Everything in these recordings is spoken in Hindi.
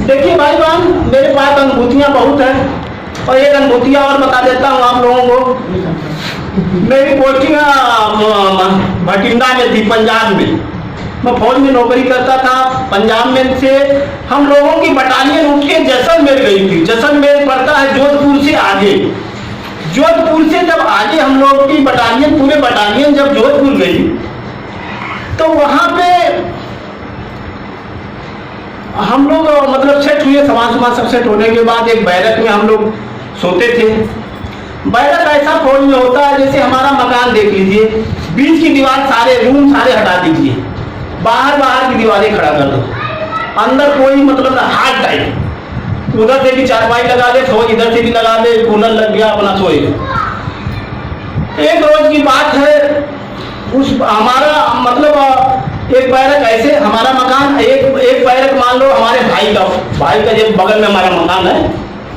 देखिए भाई बहन, मेरे पास अनुभूतियाँ बहुत हैं और एक अनुभूतियाँ और बता देता हूँ आप लोगों को। मेरी पोस्टिंग भटिंडा में थी, पंजाब में। मैं फौज में नौकरी करता था। पंजाब में से हम लोगों की बटालियन उठ के जैसलमेर गई थी। जैसलमेर पड़ता है जोधपुर से आगे। जोधपुर से जब आगे हम लोग की बटालियन, पूरे बटालियन जब जोधपुर गई तो वहाँ पे हम लोग मतलब सेट हुए, सामान सब सेट होने के बाद एक बैरक में हम लोग सोते थे। बैरक ऐसा फौज में होता है जैसे हमारा मकान देख लीजिए, बीच की दीवार सारे रूम सारे हटा दीजिए, बाहर की दीवारें खड़ा कर दो, अंदर कोई मतलब हार्ड टाइप, उधर से भी चारपाई लगा दे, सो इधर से भी लगा दे, कूलर लग गया, अपना सोए। एक रोज की बात है, उस हमारा मतलब एक बैरक ऐसे, हमारा मकान एक बैरक मान लो हमारे भाई का जब बगल में हमारा मकान है,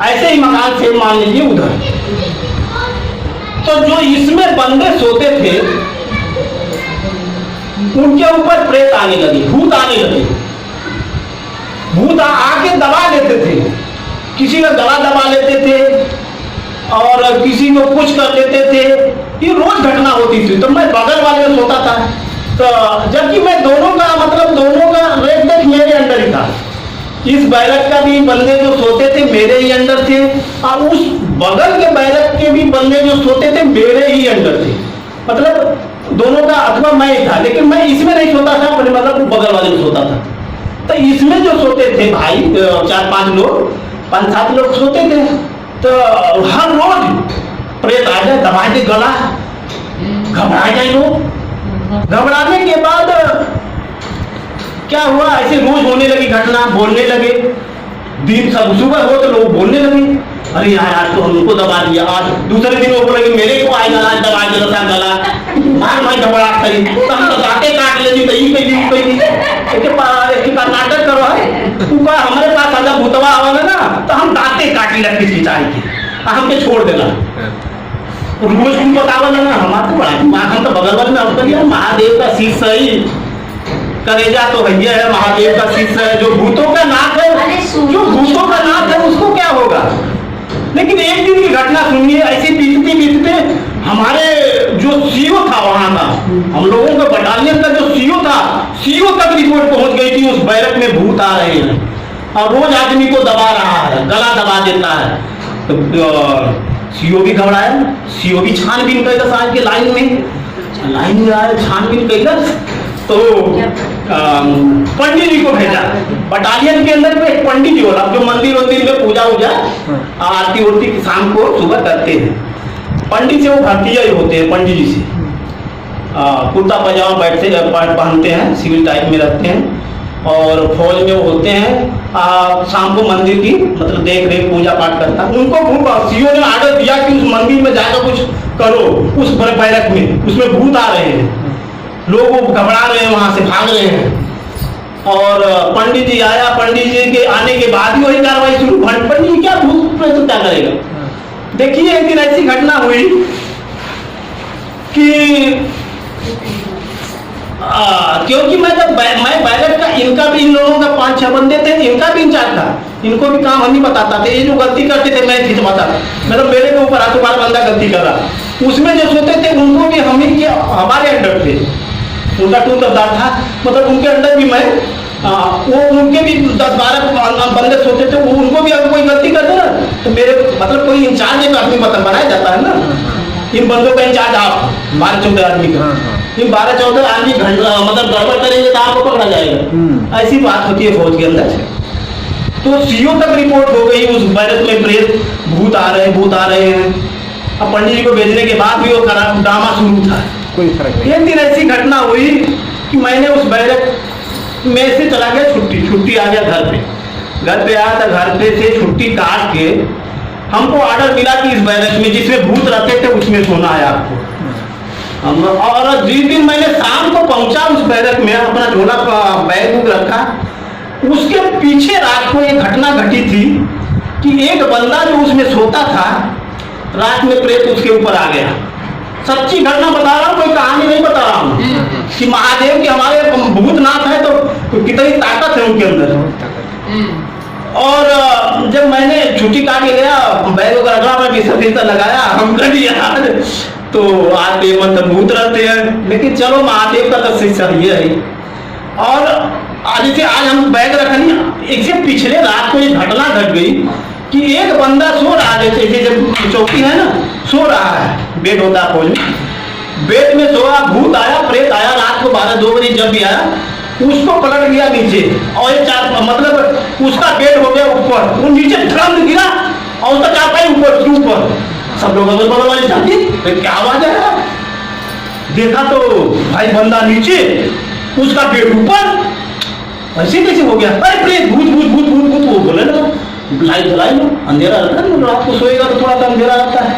ऐसे ही मकान से मान लीजिए उधर। तो जो इसमें बंदे सोते थे उनके ऊपर प्रेत आने लगी, भूत आने लगे। भूत आके दबा लेते थे, किसी का गला दबा लेते थे और किसी को कुछ कर लेते थे। ये रोज घटना होती थी। तो मैं बगल वाले में सोता था, तो जबकि मैं दोनों का रेट देख मेरे अंडर ही था। इस बैरक का भी बंदे जो सोते थे मेरे ही अंडर थे और उस बगल के बैरक के भी बंदे जो सोते थे मेरे ही अंडर थे। मतलब दोनों का अथवा मैं ही था, लेकिन मैं इसमें नहीं सोता था, अपने मतलब बगल वाले में सोता था। तो इसमें जो सोते थे भाई 4-5 लोग, 5-7 लोग सोते थे। तो हर रोज प्रेत आ जाए, दबा के गला, घबरा जाए लोग। घबराने के बाद क्या हुआ, ऐसे रोज होने लगी घटना, बोलने लगे। दिन सब सुबह हो तो लोग बोलने लगे, अरे यार आज तो हमको दबा दिया। आज दूसरे दिन वो बोलेंगे मेरे को आई गला, दबा के रखा गला, भाई घबरा करी, तो हम तो दांते काट लेती, तो ये नाटक करो है तू का, हमारे पास आजा भूतवा आवा ना, तो हम दांते काटी लगती खिंचाई के, हमके छोड़ देना। रोज तुम बतावा ना, हमारा तो बड़ा हम तो बगल वाले में हम करिए महादेव का शीश सही करेजा तो भैया है, महादेव का शिष्य है। जो भूतों का नाथ है उसको क्या होगा। लेकिन एक दिन की घटना सुनिए, ऐसी बीतते हमारे जो सीओ था वहां का, हम लोगों का बटालियन का जो सीओ था, सीओ तक रिपोर्ट पहुंच गई थी उस बैरक में भूत आ रहे हैं और रोज आदमी को दबा रहा है, गला दबा देता है। तो सीओ भी घबराया, सीओ भी छानबीन करेगा साल के लाइन में आए, छानबीन करेगा। तो पंडित जी को भेजा बटालियन के अंदर पे, एक पंडित जी बोला जो मंदिर में पूजा आरती उरती शाम को सुबह करते हैं। पंडित से वो भर्तिया ही होते हैं, पंडित जी से कुर्ता पजामा बैठते पहनते हैं, सिविल टाइप में रहते हैं और फौज में वो होते हैं। शाम को मंदिर की मतलब देख रेख पूजा पाठ करता है। उनको सीओ ने आर्डर दिया कि उस मंदिर में जाकर कुछ करो, उस बैरक में, उसमें भूत आ रहे हैं, लोग वो घबरा रहे हैं, वहां से भाग रहे हैं। और पंडित जी आया, पंडित जी के आने के बाद ही वही कार्रवाई शुरू। पंडित जी क्या भूत प्रेत क्या करेगा। देखिए एक दिन ऐसी घटना हुई कि क्योंकि मैं बैरक का, इनका भी, इन लोगों का 5-6 बंदे थे, इनका भी इंचार्ज था, इनको भी काम हम ही बताता था। ये जो गलती करते थे मैं खिंचवाता था, मतलब मेरे के ऊपर तुम्हारा बंदा गलती कर रहा। उसमें जो सोते थे उनको भी हम ही हमारे अंडर थे, उनका टूल करदार था, मतलब उनके अंदर भी मैं वो उनके भी 10-12 बंदे सोते थे। उनको भी अगर कोई गलती करते ना तो मेरे मतलब कोई इंचार्ज एक आदमी बनाया जाता है ना, इन बंदों का इंचार्ज आप 12-14 आदमी का, इन 12-14 आदमी मतलब गड़बड़ करेंगे तो आपको पकड़ा जाएगा। ऐसी बात होती है फौज के अंदर। तो सीओ तक रिपोर्ट हो गई उस बैरक में प्रेत भूत आ रहे हैं। अब पंडित जी को भेजने के बाद भी वो ड्रामा शुरू था, कोई फर्क नहीं। एक दिन ऐसी घटना हुई कि मैंने उस बैरक में से चला गया, छुट्टी आ गया घर पे आया था। घर पे से छुट्टी काट के हमको ऑर्डर मिला कि इस बैरक में जिसमें भूत रहते थे उसमें सोना है आपको। और जिस दिन मैंने शाम को पहुंचा उस बैरक में, अपना झोला बैग रखा, उसके पीछे रात को एक घटना घटी थी कि एक बंदा जो उसमें सोता था, रात में प्रेत उसके ऊपर आ गया। सच्ची घटना बता रहा हूँ, कोई कहानी नहीं बता रहा हूँ कि महादेव के हमारे भूतनाथ है तो कितनी ताकत है उनके अंदर। और जब मैंने छुट्टी काट के गया, बैग वगैरह रखा, मैं बिस्तर लगाया, हम कर यार तो आते मत भूत रहते हैं, लेकिन चलो महादेव का तो शिष्य ये है। और जैसे आज हम बैग रखनी, इससे पिछले रात को ये घटना घट गई कि एक बंदा सो रहा है, जैसे जब चौकी है ना, सो रहा है, बेड होता है फौज में, बेड में सोया, भूत आया, प्रेत आया, रात को 12-2 बजे जब भी आया, उसको पलट गया नीचे, और ये मतलब उसका बेड हो गया ऊपर, वो नीचे धड़म गिरा और उसका चारपाई ऊपर। सब लोग अगल बगल वाले जाते क्या आवाज है, देखा तो भाई बंदा नीचे, उसका बेड ऊपर, ऐसे कैसे हो गया, अरे प्रेत, भूत भूत भूत भूत भूत, वो बोले ना लाइट जलाई लो, अंधेरा रहता है, रात को सोएगा तो थोड़ा सा अंधेरा रहता है,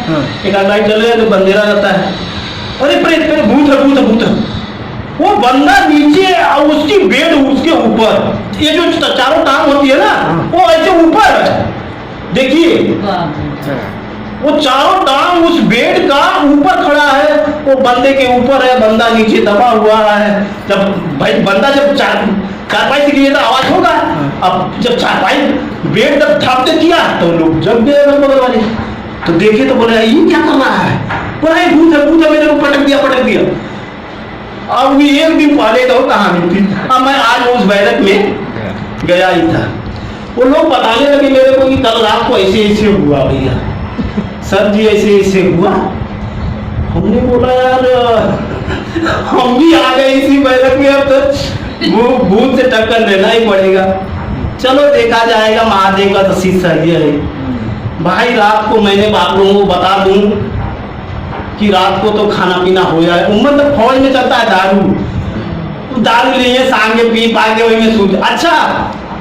एक लाइट जले तो अंधेरा रहता है, अरे प्रेत प्रेत, भूत है भूत है भूत है। वो बंदा नीचे और उसकी बेड उसके ऊपर, ये जो चारों टांग होती है ना, वो ऐसे ऊपर है, देखिए वो चारों टांग उस बेड का ऊपर खड़ा है, वो बंदे के ऊपर है, बंदा नीचे दबा हुआ है। जब भाई बंदा जब चारपाई से गिरे तो आवाज होगा, अब जब चारपाई बेड तक थापते किया तो लोग जब गए बगल वाले, तो देखे तो बोले ये क्या कर रहा है, बोला भूत है मेरे को पटक दिया। अब भी एक दिन पहले तो कहानी थी, अब मैं आज उस बैरक में गया ही था, वो लोग बताने लगे मेरे को कि कल रात को ऐसे हुआ भैया, सर जी ऐसे हुआ। हमने बोला यार हम भी आ गए इसी बैरक में, अब तो भूत से टक्कर लेना ही पड़ेगा, चलो देखा जाएगा, महादेव का तो शिष्य ये है। भाई रात को मैंने आप लोगों को बता दूं कि रात को तो खाना पीना हो जाए, उम्र तो फौज में चलता है दारू लिए सांगे पी पा के वही में सूझ। अच्छा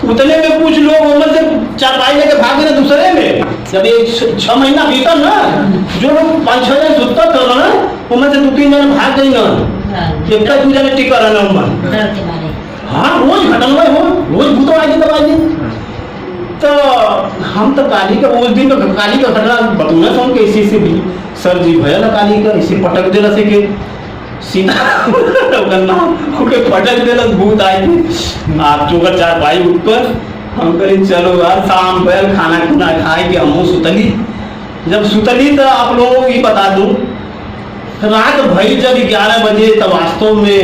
उतने में कुछ लोग उम्र से चारपाई लेके भाग गए दूसरे में, जब ये 6 महीना बीता ना, जो लोग 5-6 जन सुतता था ना, उम्र से 2-3 जन भाग गई ना, एक 2 जन टिका रहना उम्र। हाँ रोज घटना हो, रोज भूत आई दवाई। तो हम तो काली का उस दिन तो काली का घटना बतूना सुन के इसी से भी सर जी भया ना काली का इसे पटक देना से के सीधा करना ओके पटक देना, भूत आए थे आप चौका चारपाई ऊपर। हम कहीं चलो यार शाम पहल खाना खुना खाए कि हम सुतली। जब सुतली तो आप लोगों को ये बता दूं, रात भई जब 11 बजे तब वास्तव में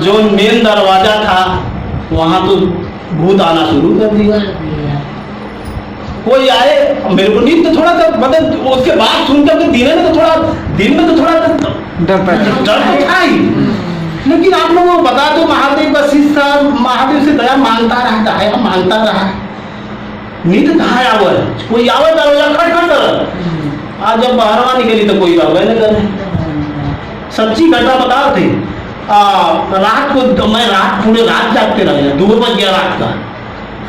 जो मेन दरवाजा था वहां तो भूत आना शुरू कर दिया। कोई आए, मेरे को नींद तो थोड़ा सा मतलब उसके बाद सुनकर के दिन में तो थोड़ा डर तो था ही, लेकिन आप लोगों को बता दो महादेव का शिष्य महादेव से दया मांगता रहा, नींद कहाँ आवर, कोई आवे दरवाजा खटखट कर, आज जब बाहरवा निकली तो कोई आवे न करे। सच्ची घटना बता थे। रात को मैं पूरे रात जागते रह गया, 2 बज गया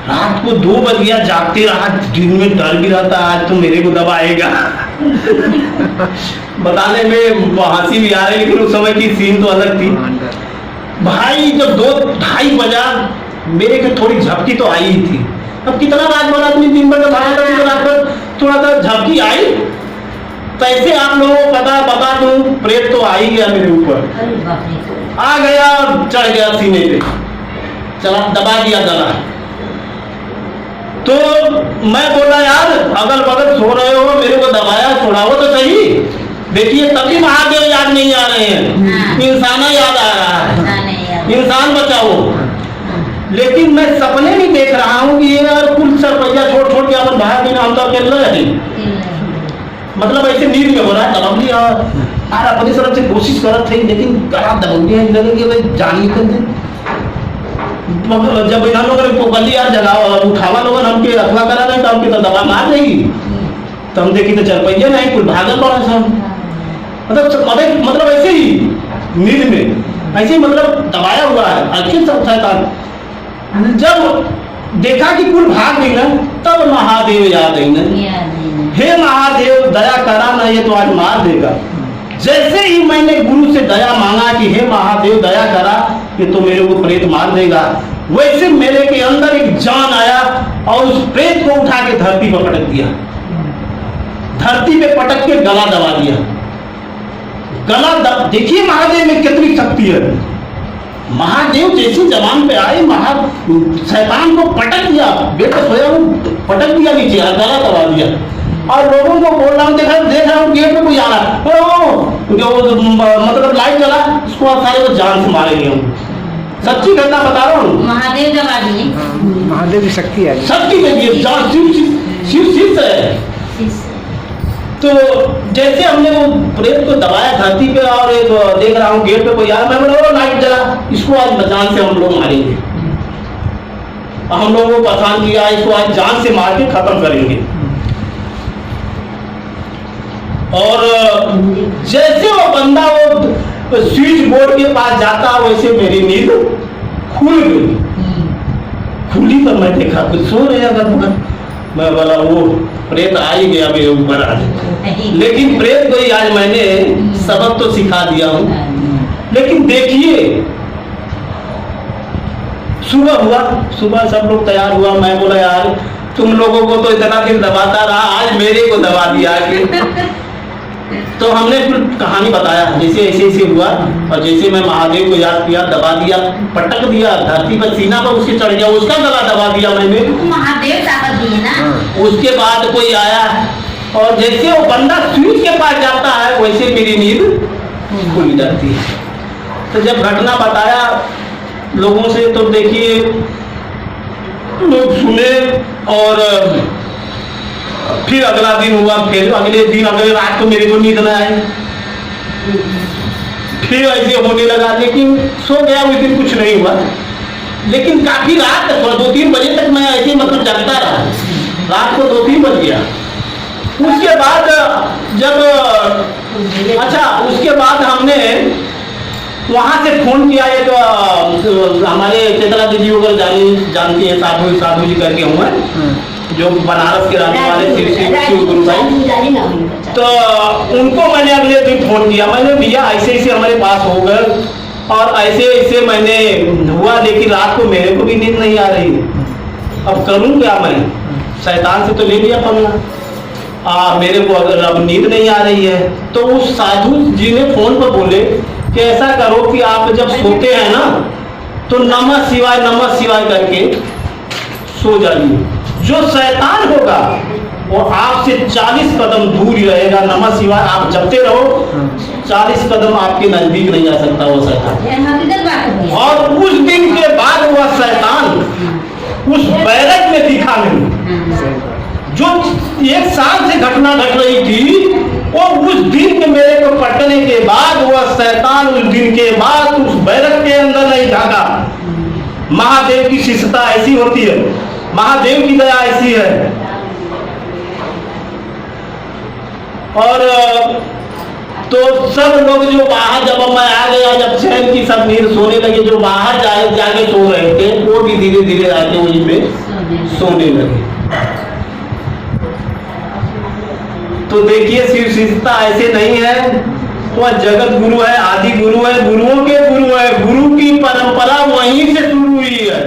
रात को 2 बज गया जागते रहा, दिन में डर भी रहता, आज तो मेरे को दबाएगा बताने में हंसी भी आ रही, लेकिन उस समय की सीन तो अलग थी भाई। जब 2-2:30 बजा मेरे को थोड़ी झपकी तो आई ही थी। अब कितना रात भर आदमी दिन भर रात भर थोड़ा सा झपकी आई, तो ऐसे आप लोगों को बता दूं प्रेत तो आ ही गया मेरे ऊपर, आ गया चढ़ गया सीने पे, चला दबा दिया गला। तो मैं बोला यार अगल बगल सो रहे हो, मेरे को दबाया छोड़ाओ तो सही। देखिए तभी महादेव याद नहीं आ रहे हैं, इंसान याद आ रहा है, इंसान बचाओ। लेकिन मैं सपने में देख रहा हूँ कि ये यार कुल सरपैया छोड़ के अपन बाहर बिना हम तो अकेले रहे, मतलब ऐसे नींद में हो रहा है दबा लिया यार, अपनी तरफ से कोशिश कर रहे थे, लेकिन गला दबा लिया, लगे भाई जान निकल दे। जब इन लोगों ने पोकली यार जगाओ उठावा लोगों हमके रखवा करा नहीं, तो हमके तो दबा मार रही, तो हम देखी तो चरपैया नहीं कुल भागल पड़ा सब, मतलब ऐसे ही नींद में ऐसे ही मतलब दबाया हुआ है अच्छे सब शैतान। जब देखा कि कुल भाग गई ना, तब महादेव याद आई ना, हे महादेव दया करा ना, ये तो आज मार देगा। जैसे ही मैंने गुरु से दया मांगा कि हे महादेव दया करा, ये तो मेरे को प्रेत मार देगा, वैसे मेरे के अंदर एक जान आया और उस प्रेत को उठा के धरती पर पटक दिया, धरती पे पटक के गला दबा दिया। देखिए महादेव में कितनी शक्ति है। महादेव जैसी जबान पे आए, शैतान को पटक दिया, बेड पे सोया हूँ, पटक दिया नीचे, गला दबा दिया। और लोगों को बोल रहा हूँ, देख रहा हूँ गेट पे कोई आ रहा है, जो मतलब लाइट जला, उसको आप सारे को जान से मारेंगे हम। सच्ची घटना बता रहा हूँ। महादेव दबा दिए। महादेव की शक्ति है, शक्ति दे दिए, जान शिव से है। तो जैसे हमने वो प्रेत को दबाया धरती पे, और एक देख रहा हूँ गेट पे कोई आया, मैं बोला लाइट जला, इसको आज जान से हम लोग मारेंगे। हम लोगों को परेशान किया, इसको आज जान से मार के खत्म करेंगे। और जैसे वो बंदा वो स्विच बोर्ड के पास जाता, वैसे मेरी नींद खुल गई। खुली तो मैं देखा कुछ सो रहे अगर मैं बोला वो प्रेत आ ही गया मेरे ऊपर आज। लेकिन प्रेत को ही आज मैंने सबक तो सिखा दिया हूँ। लेकिन देखिए, सुबह हुआ, सुबह सब लोग तैयार हुआ, मैं बोला यार तुम लोगों को तो इतना दिन दबाता रहा, आज मेरे को दबा दिया कि तो हमने फिर कहानी बताया, जैसे ऐसे ऐसे हुआ, और जैसे मैं महादेव को याद किया, दबा दिया, पटक दिया धरती पर, सीना पर उसके चढ़ गया, उसका गला दबा दिया मैंने। महादेव ताकत दिए ना। उसके बाद कोई आया, और जैसे वो बंदा स्विच के पास जाता है, वैसे मेरी नींद खुल जाती है। तो जब घटना बताया लोगों से, तो देखिए लोग सुने, और फिर अगला दिन हुआ, फिर अगले दिन, अगले रात को मेरे को नींद न आई, फिर ऐसे होने लगा। लेकिन सो गया, उस दिन कुछ नहीं हुआ। लेकिन काफी रात तक, 2-3 बजे तक मैं ऐसे मतलब जगता रहा, रात को 2-3 बज गया। उसके बाद जब उसके बाद हमने वहां से फोन किया, एक हमारे चेतला दीदी वगैरह जानती है, साधु जी करके हुए, जो बनारस के रहने वाले शिव गुरु भाई। तो उनको मैंने अगले दिन फोन किया, मैंने भैया ऐसे ऐसे हमारे पास हो गए, और ऐसे ऐसे मैंने हुआ, लेकिन रात को मेरे को भी नींद नहीं आ रही, अब करूं क्या मैं? शैतान से तो ले लिया पन्ना, मेरे को अगर अब नींद नहीं आ रही है। तो उस साधु जी ने फोन पर बोले कि ऐसा करो कि आप जब सोते हैं ना, तो नमः शिवाय करके सो जाइए। जो शैतान होगा वो आपसे 40 कदम दूर ही रहेगा। नमः शिवाय आप जपते रहो, 40 कदम आपके नजदीक नहीं आ सकता वो शैतान। और उस दिन के बाद वह शैतान उस बैरक में दिखा नहीं। जो 1 साल से घटना घट रही थी, वो उस दिन के मेरे को पटने के बाद वह शैतान उस दिन के बाद उस बैरक के अंदर नहीं भागा। महादेव की शिष्यता ऐसी होती है, महादेव की दया ऐसी है। और तो सब लोग जो बाहर, जब मैं आ गया, जब चैन की सब नींद सोने लगे, जो बाहर जाके सो रहे थे, वो भी धीरे धीरे आके वहीं पे सोने लगे। तो देखिए, शिव शिष्यता ऐसे नहीं है, वह जगत गुरु है, आदि गुरु है, गुरुओं के गुरु है। गुरु की परंपरा वहीं से शुरू हुई है।